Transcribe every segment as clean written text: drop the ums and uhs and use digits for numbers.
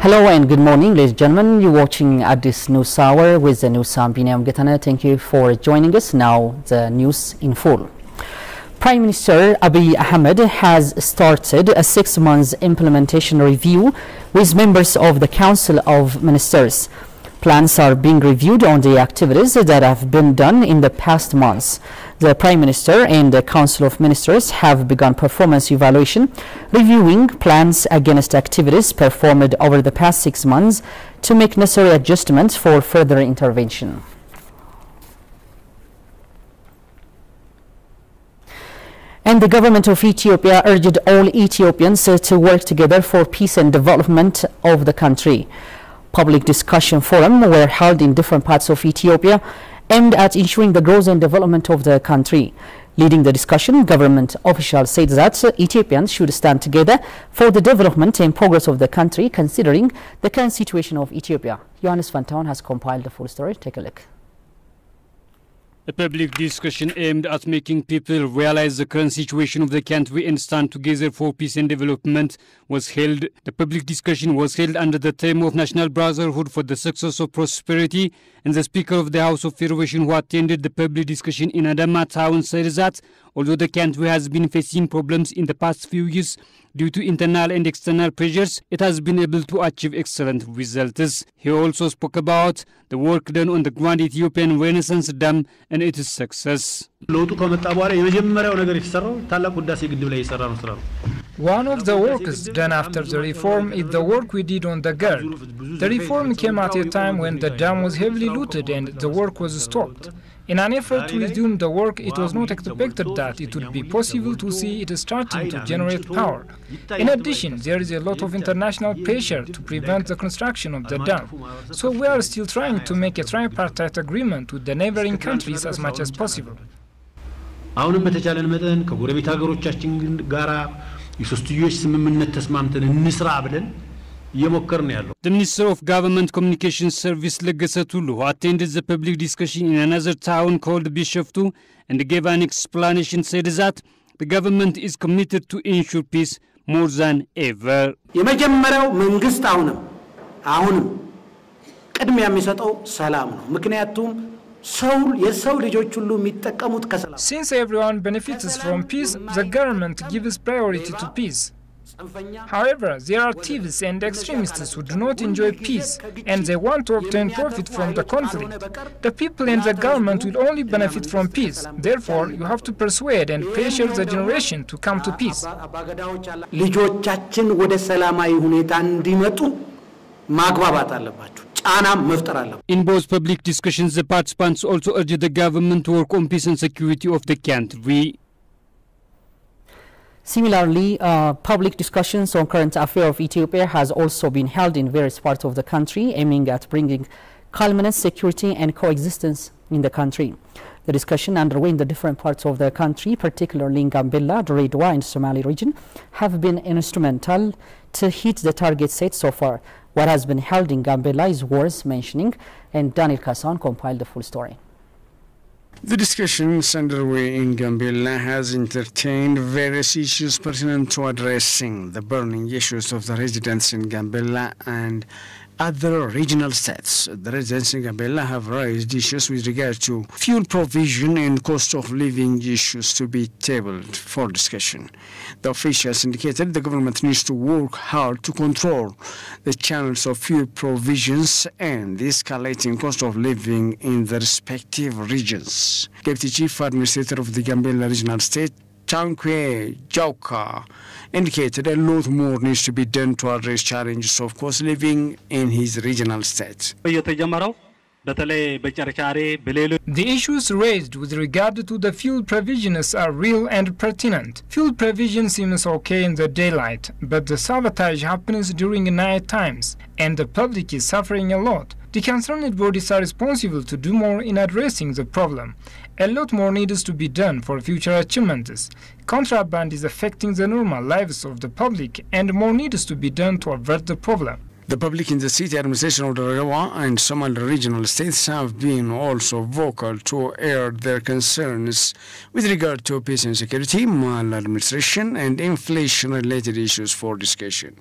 Hello and good morning, ladies and gentlemen. You're watching at this news hour with the news. I'm Binyam Getana. Thank you for joining us. Now the news in full. Prime Minister Abiy Ahmed has started a 6-month implementation review with members of the Council of Ministers. Plans are being reviewed on the activities that have been done in the past months. The Prime Minister and the Council of Ministers have begun performance evaluation, reviewing plans against activities performed over the past 6 months to make necessary adjustments for further intervention. And the government of Ethiopia urged all Ethiopians to work together for peace and development of the country. Public discussion forums were held in different parts of Ethiopia aimed at ensuring the growth and development of the country. Leading the discussion, government officials said that Ethiopians should stand together for the development and progress of the country, considering the current situation of Ethiopia. Johannes Fantaun has compiled the full story. Take a look. A public discussion aimed at making people realize the current situation of the country and stand together for peace and development was held. The public discussion was held under the theme of National Brotherhood for the Success of Prosperity, and the Speaker of the House of Federation who attended the public discussion in Adama town said that although the country has been facing problems in the past few years due to internal and external pressures, it has been able to achieve excellent results. He also spoke about the work done on the Grand Ethiopian Renaissance Dam and its success. One of the works done after the reform is the work we did on the GERD. The reform came at a time when the dam was heavily looted and the work was stopped. In an effort to resume the work, it was not expected that it would be possible to see it starting to generate power. In addition, there is a lot of international pressure to prevent the construction of the dam. So we are still trying to make a tripartite agreement with the neighboring countries as much as possible. The Minister of Government Communications Service Legesse Tulu, who attended the public discussion in another town called Bishoftu and gave an explanation, said that the government is committed to ensure peace more than ever. Since everyone benefits from peace, the government gives priority to peace. However, there are thieves and extremists who do not enjoy peace, and they want to obtain profit from the conflict. The people and the government will only benefit from peace. Therefore, you have to persuade and pressure the generation to come to peace. In both public discussions, the participants also urged the government to work on peace and security of the country. Similarly, public discussions on current affairs of Ethiopia has also been held in various parts of the country, aiming at bringing calmness, security and coexistence in the country. The discussion underway in the different parts of the country, particularly in Gambella, Dredwa and Somali region, have been instrumental to hit the target set so far. What has been held in Gambella is worth mentioning, and Daniel Kassan compiled the full story. The discussions underway in Gambella has entertained various issues pertinent to addressing the burning issues of the residents in Gambella and other regional states. The residents in Gambella have raised issues with regard to fuel provision and cost of living issues to be tabled for discussion. The officials indicated the government needs to work hard to control the channels of fuel provisions and the escalating cost of living in the respective regions. Deputy Chief Administrator of the Gambella Regional State, Tankwe Jauka, indicated a lot more needs to be done to address challenges of cost living in his regional state. The issues raised with regard to the fuel provisions are real and pertinent. Fuel provision seems okay in the daylight, but the sabotage happens during night times, and the public is suffering a lot. The concerned bodies are responsible to do more in addressing the problem. A lot more needs to be done for future achievements. Contraband is affecting the normal lives of the public, and more needs to be done to avert the problem. The public in the city administration of the Dredwa and Somali regional states have been also vocal to air their concerns with regard to peace and security, maladministration, and inflation-related issues for discussion.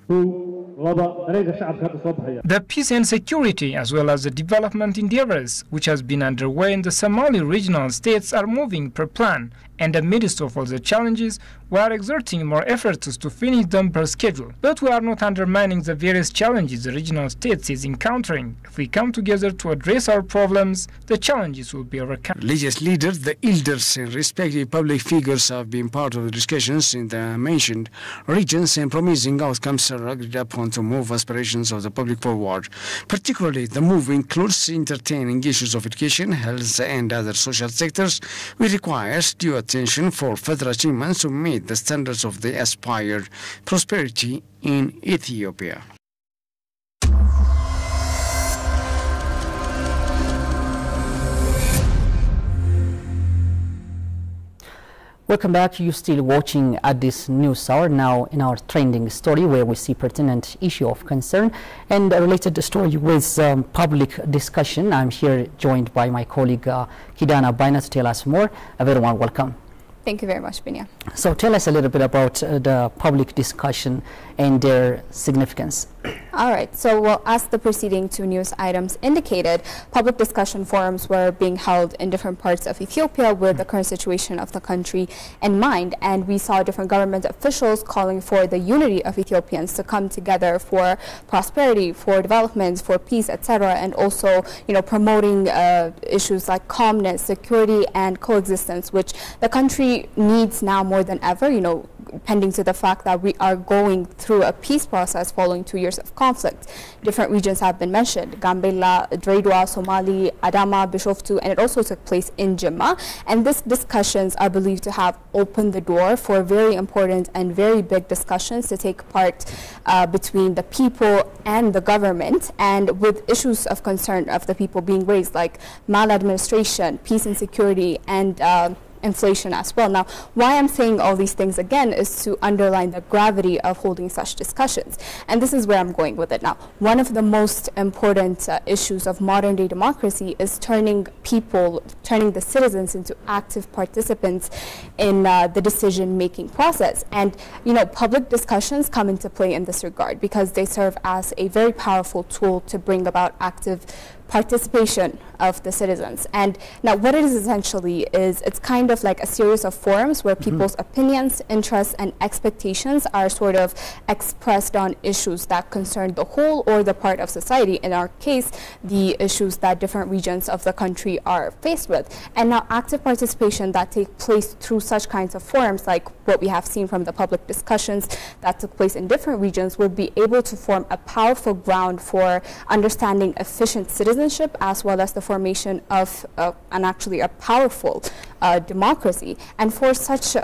The peace and security, as well as the development endeavors which has been underway in the Somali regional states, are moving per plan, and amidst of all the challenges, we are exerting more efforts to finish them per schedule. But we are not undermining the various challenges the regional states is encountering. If we come together to address our problems, the challenges will be overcome. Religious leaders, the elders and respective public figures have been part of the discussions in the mentioned regions, and promising outcomes are agreed upon to move aspirations of the public forward. Particularly, the move includes entertaining issues of education, health and other social sectors, which requires due attention for further achievements to meet the standards of the aspired prosperity in Ethiopia. Welcome back. You're still watching at this news hour. Now in our trending story, where we see pertinent issue of concern and a related story with public discussion. I'm here joined by my colleague Kidana Baina to tell us more. A very warm welcome. Thank you very much, Binya. So tell us a little bit about the public discussion and their significance. All right. So, well, as the preceding two news items indicated, public discussion forums were being held in different parts of Ethiopia with the current situation of the country in mind. And we saw different government officials calling for the unity of Ethiopians to come together for prosperity, for development, for peace, etc. And also, promoting issues like calmness, security, and coexistence, which the country needs now more than ever, pending to the fact that we are going through a peace process following 2 years of conflict. Different regions have been mentioned: Gambela, Dredwa, Somali, Adama, Bishoftu, and it also took place in Jimma. And these discussions are believed to have opened the door for very important and very big discussions to take part between the people and the government, and with issues of concern of the people being raised, like maladministration, peace and security, and inflation as well. Now, why I'm saying all these things again is to underline the gravity of holding such discussions. And this is where I'm going with it now. One of the most important issues of modern day democracy is turning the citizens into active participants in the decision-making process. And, public discussions come into play in this regard because they serve as a very powerful tool to bring about active participation of the citizens. And now what it is essentially is it's kind of like a series of forums where people's opinions, interests, and expectations are sort of expressed on issues that concern the whole or the part of society. In our case, the issues that different regions of the country are faced with. And now active participation that takes place through such kinds of forums, like what we have seen from the public discussions that took place in different regions, will be able to form a powerful ground for understanding efficient citizenship, as well as the formation of a powerful democracy. And for such,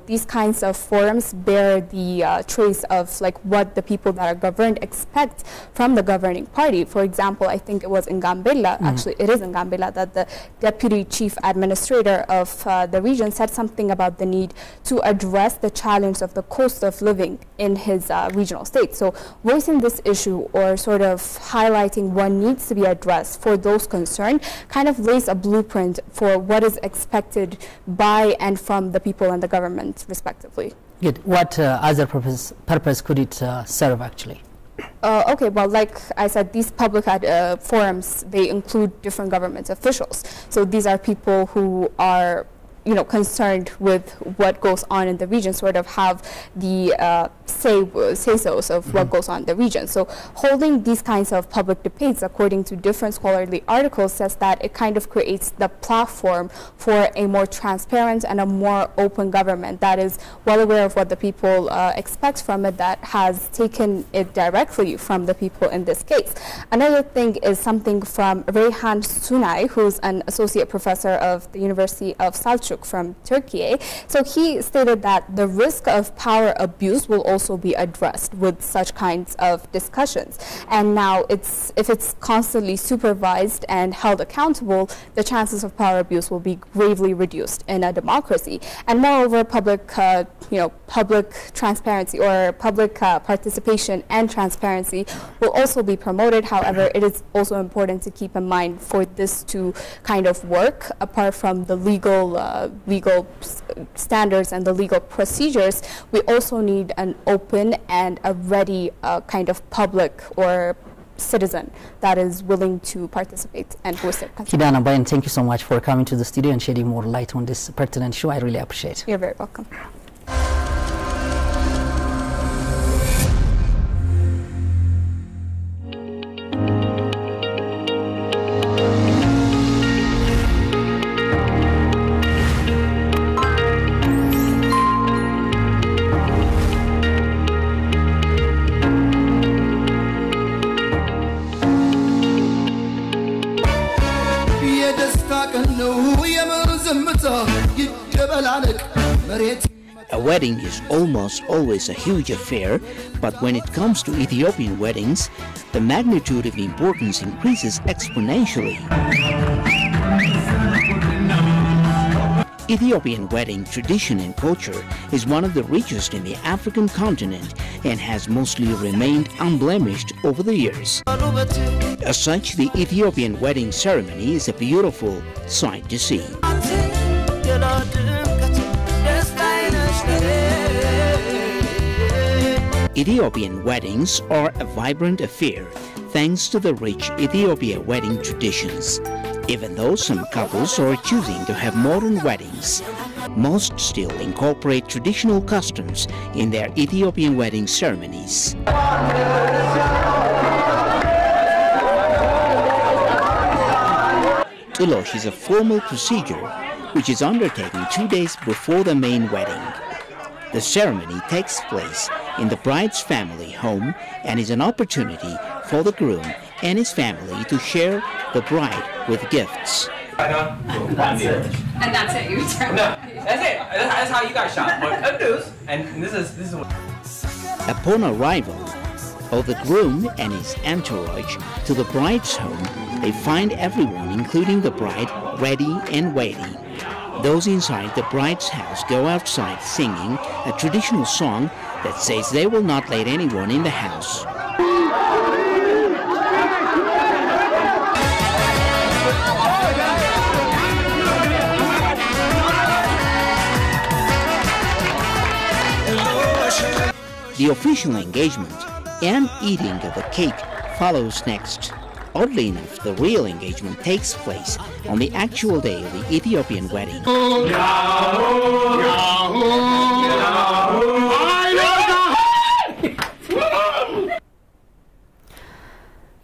these kinds of forums bear the trace of what the people that are governed expect from the governing party. For example, I think it was in Gambela, actually it is in Gambela, that the deputy chief administrator of the region said something about the need to address the challenge of the cost of living in his regional state. So voicing this issue, or sort of highlighting what needs to be addressed for those concerned, kind of lays a blueprint for what is expected by and from the people and the government, respectively. Good. What other purpose could it serve, actually? Okay, well, like I said, these public forums, they include different government officials. So these are people who are concerned with what goes on in the region, sort of have the say-sos of what goes on in the region. So holding these kinds of public debates, according to different scholarly articles, says that it kind of creates the platform for a more transparent and a more open government that is well aware of what the people expect from it, that has taken it directly from the people in this case. Another thing is something from Reyhan Sunay, who's an associate professor of the University of Selçuk from Turkey. So he stated that the risk of power abuse will also be addressed with such kinds of discussions. And now if it's constantly supervised and held accountable, the chances of power abuse will be gravely reduced in a democracy. And moreover, public transparency, or public participation and transparency, will also be promoted. However, it is also important to keep in mind, for this to kind of work, apart from the legal legal standards and the legal procedures, we also need an open and a ready kind of public or citizen that is willing to participate and voice their concern. Kidana Bayan, thank you so much for coming to the studio and shedding more light on this pertinent show. I really appreciate it. You're very welcome. A wedding is almost always a huge affair, but when it comes to Ethiopian weddings, the magnitude of importance increases exponentially. Ethiopian wedding tradition and culture is one of the richest in the African continent and has mostly remained unblemished over the years. As such, the Ethiopian wedding ceremony is a beautiful sight to see. Ethiopian weddings are a vibrant affair thanks to the rich Ethiopia wedding traditions. Even though some couples are choosing to have modern weddings, most still incorporate traditional customs in their Ethiopian wedding ceremonies. Tulosh is a formal procedure which is undertaken 2 days before the main wedding. The ceremony takes place in the bride's family home and is an opportunity for the groom and his family to share the bride with gifts. And that's it. And that's it. You turn. No, that's it. That's how you guys shop. And this is what. Upon arrival of the groom and his entourage to the bride's home, they find everyone, including the bride, ready and waiting. Those inside the bride's house go outside singing a traditional song that says they will not let anyone in the house. The official engagement and eating of the cake follows next. Oddly enough, the real engagement takes place on the actual day of the Ethiopian wedding.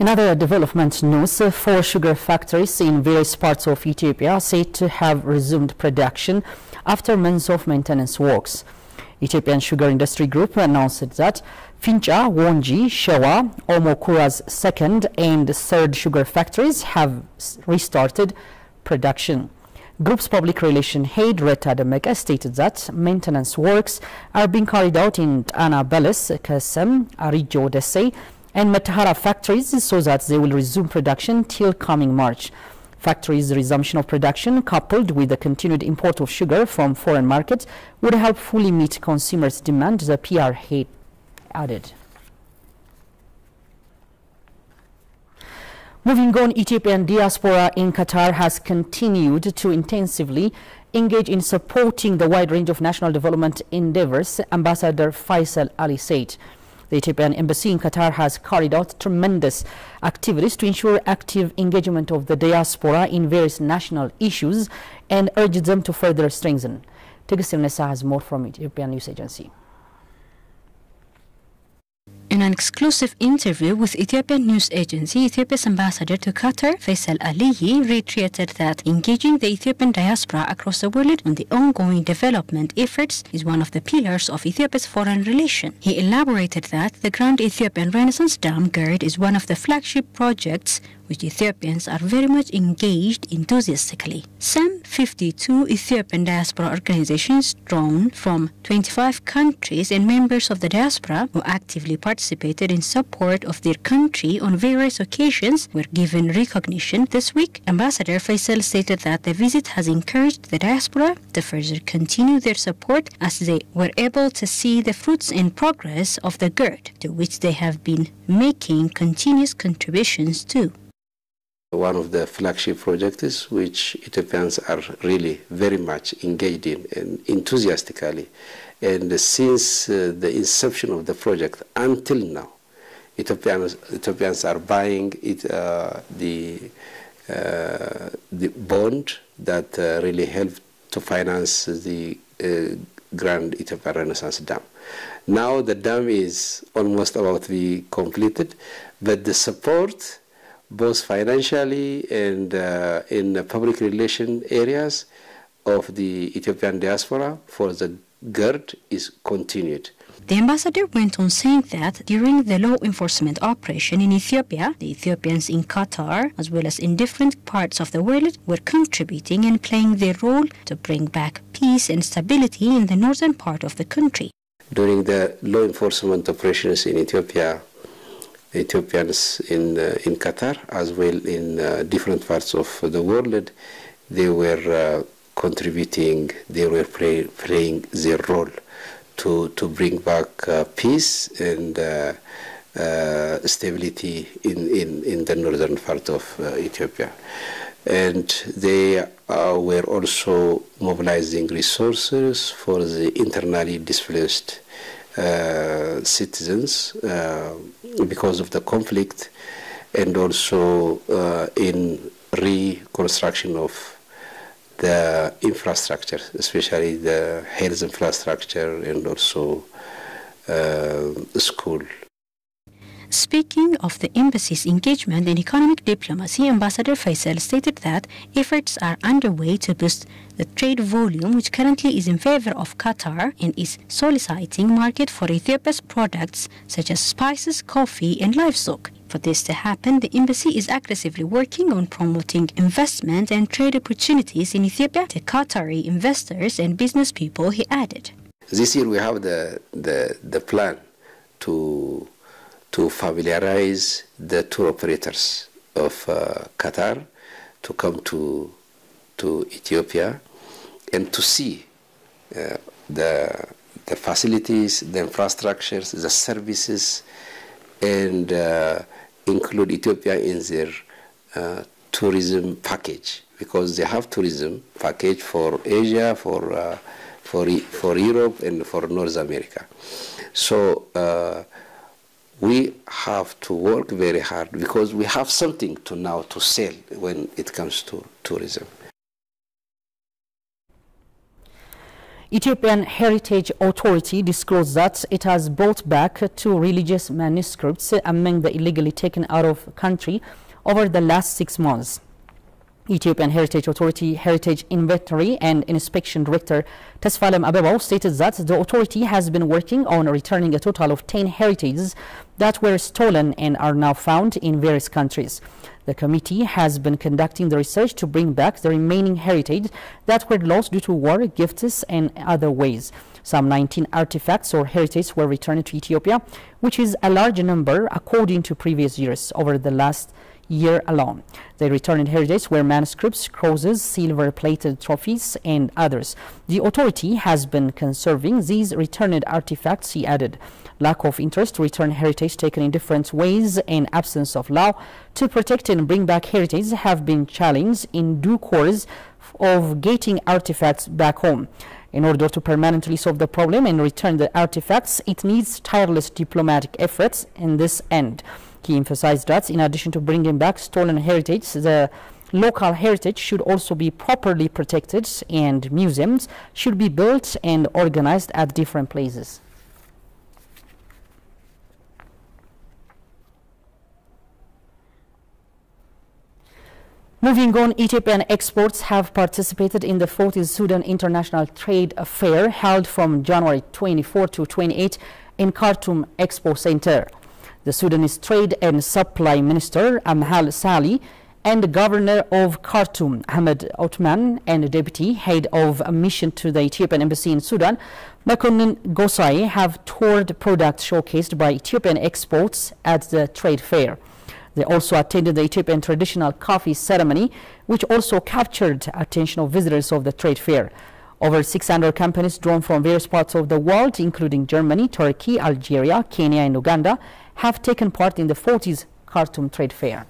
In other development news, 4 sugar factories in various parts of Ethiopia are said to have resumed production after months of maintenance works. Ethiopian Sugar Industry Group announced that Fincha, Wonji, Shewa, Omokura's second and third sugar factories have restarted production. Group's public relations head Reta Demeke stated that maintenance works are being carried out in Ana Beles, Kasem, Arijo Dese and Matahara factories so that they will resume production till coming March. Factories' resumption of production, coupled with the continued import of sugar from foreign markets, would help fully meet consumers' demand, the PR head added. Moving on, Ethiopian diaspora in Qatar has continued to intensively engage in supporting the wide range of national development endeavors, Ambassador Faisal Ali said. The Ethiopian embassy in Qatar has carried out tremendous activities to ensure active engagement of the diaspora in various national issues and urged them to further strengthen. Tegesil Nessa has more from Ethiopian News Agency. In an exclusive interview with Ethiopian News Agency, Ethiopia's ambassador to Qatar, Faisal Aliyi, reiterated that engaging the Ethiopian diaspora across the world on the ongoing development efforts is one of the pillars of Ethiopia's foreign relation. He elaborated that the Grand Ethiopian Renaissance Dam GERD is one of the flagship projects which Ethiopians are very much engaged enthusiastically. Some 52 Ethiopian diaspora organizations drawn from 25 countries and members of the diaspora who actively participated in support of their country on various occasions were given recognition. This week, Ambassador Faisal stated that the visit has encouraged the diaspora to further continue their support as they were able to see the fruits and progress of the GERD, to which they have been making continuous contributions to. one of the flagship projects which Ethiopians are really very much engaged in and enthusiastically. And since the inception of the project until now, Ethiopians are buying the bond that really helped to finance the Grand Ethiopian Renaissance Dam. Now the dam is almost about to be completed, but the support, both financially and in public relation areas of the Ethiopian diaspora for the GERD is continued. The ambassador went on saying that during the law enforcement operation in Ethiopia, the Ethiopians in Qatar, as well as in different parts of the world, were contributing and playing their role to bring back peace and stability in the northern part of the country. During the law enforcement operations in Ethiopia, Ethiopians in Qatar, as well in different parts of the world, they were contributing, they were playing their role to bring back peace and stability in the northern part of Ethiopia. And they were also mobilizing resources for the internally displaced citizens because of the conflict, and also in reconstruction of the infrastructure, especially the health infrastructure and also school. Speaking of the embassy's engagement in economic diplomacy, Ambassador Faisal stated that efforts are underway to boost the trade volume, which currently is in favor of Qatar and is soliciting market for Ethiopia's products such as spices, coffee and livestock. For this to happen, the embassy is aggressively working on promoting investment and trade opportunities in Ethiopia to Qatari investors and business people, he added. This year we have the plan to familiarize the tour operators of Qatar to come to Ethiopia and to see the facilities, the infrastructures, the services, and include Ethiopia in their tourism package, because they have tourism package for Asia, for Europe, and for North America. So we have to work very hard because we have something to sell when it comes to tourism. Ethiopian Heritage Authority disclosed that it has brought back 2 religious manuscripts among the illegally taken out of country over the last 6 months. Ethiopian Heritage Authority Heritage Inventory and Inspection Director Tesfalem Abebao stated that the authority has been working on returning a total of 10 heritages that were stolen and are now found in various countries. The committee has been conducting the research to bring back the remaining heritage that were lost due to war, gifts, and other ways. Some 19 artifacts or heritages were returned to Ethiopia, which is a large number according to previous years over the last year alone. The returned heritage were manuscripts, crosses, silver-plated trophies, and others. The authority has been conserving these returned artifacts, he added. Lack of interest to return heritage taken in different ways and absence of law to protect and bring back heritage have been challenged in due course of getting artifacts back home. In order to permanently solve the problem and return the artifacts, it needs tireless diplomatic efforts in this end. He emphasized that in addition to bringing back stolen heritage, the local heritage should also be properly protected and museums should be built and organized at different places. Moving on, Ethiopian exports have participated in the 40th Sudan International Trade Fair held from January 24 to 28 in Khartoum Expo Center. The Sudanese Trade and Supply Minister Amhal Sali and the Governor of Khartoum Ahmed Othman and the Deputy Head of a Mission to the Ethiopian Embassy in Sudan, Makonnen Gosai, have toured products showcased by Ethiopian exports at the trade fair. They also attended the Ethiopian traditional coffee ceremony, which also captured attention of visitors of the trade fair. Over 600 companies drawn from various parts of the world, including Germany, Turkey, Algeria, Kenya, and Uganda, have taken part in the 40th Khartoum Trade Fair.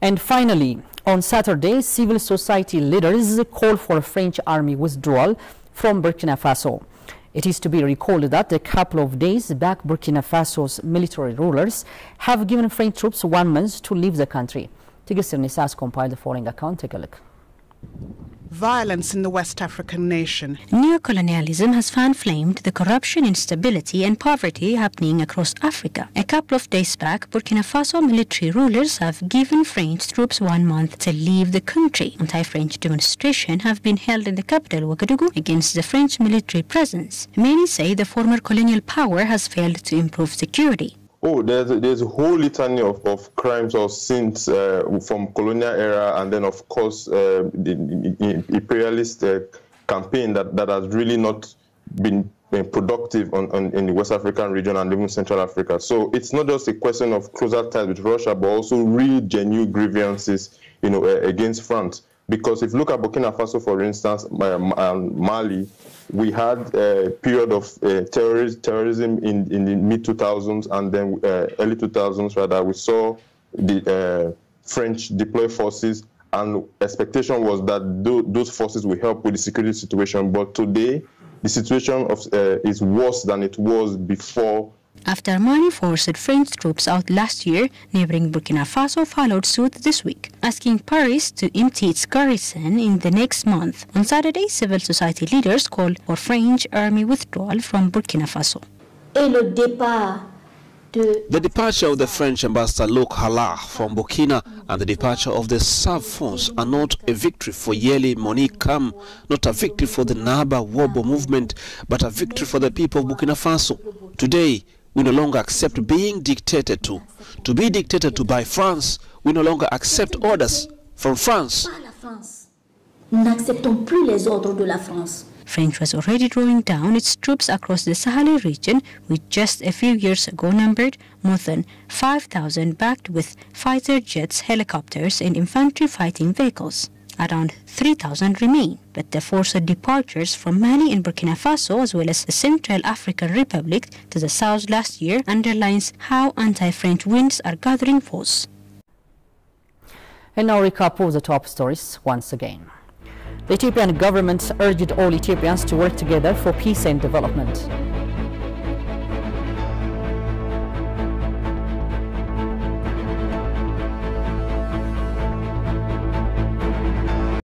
And finally, on Saturday, civil society leaders called for a French army withdrawal from Burkina Faso. It is to be recalled that a couple of days back, Burkina Faso's military rulers have given French troops 1 month to leave the country. Tigis Nisa has compiled the following account. Take a look. Violence in the West African nation. Neocolonialism has fan-flamed the corruption, instability and poverty happening across Africa. A couple of days back, Burkina Faso military rulers have given French troops 1 month to leave the country. Anti-French demonstrations have been held in the capital, Ouagadougou, against the French military presence. Many say the former colonial power has failed to improve security. Oh, there's a whole litany of crimes or sins from colonial era, and then of course the imperialist campaign that has really not been productive in the West African region and even Central Africa. So it's not just a question of closer ties with Russia, but also real genuine grievances, against France. Because if you look at Burkina Faso, for instance, and Mali, we had a period of terrorism in the mid-2000s and then early 2000s, rather. We saw the French deploy forces, and expectation was that those forces will help with the security situation. But today, the situation is worse than it was before. After Mali forced French troops out last year, neighboring Burkina Faso followed suit this week, asking Paris to empty its garrison in the next month. On Saturday, civil society leaders called for French army withdrawal from Burkina Faso. The departure of the French ambassador Luc Halah from Burkina and the departure of the SAV-Fonds are not a victory for Yeli Monique Kam, not a victory for the Naba Wobo movement, but a victory for the people of Burkina Faso. Today, we no longer accept being dictated to. To be dictated to by France, we no longer accept orders from France. French was already drawing down its troops across the Sahel region, which just a few years ago numbered more than 5,000, backed with fighter jets, helicopters and infantry fighting vehicles. Around 3,000 remain, but the forced departures from Mali and Burkina Faso, as well as the Central African Republic to the south last year, underlines how anti-French winds are gathering force. And now recap of the top stories once again. The Ethiopian government urged all Ethiopians to work together for peace and development.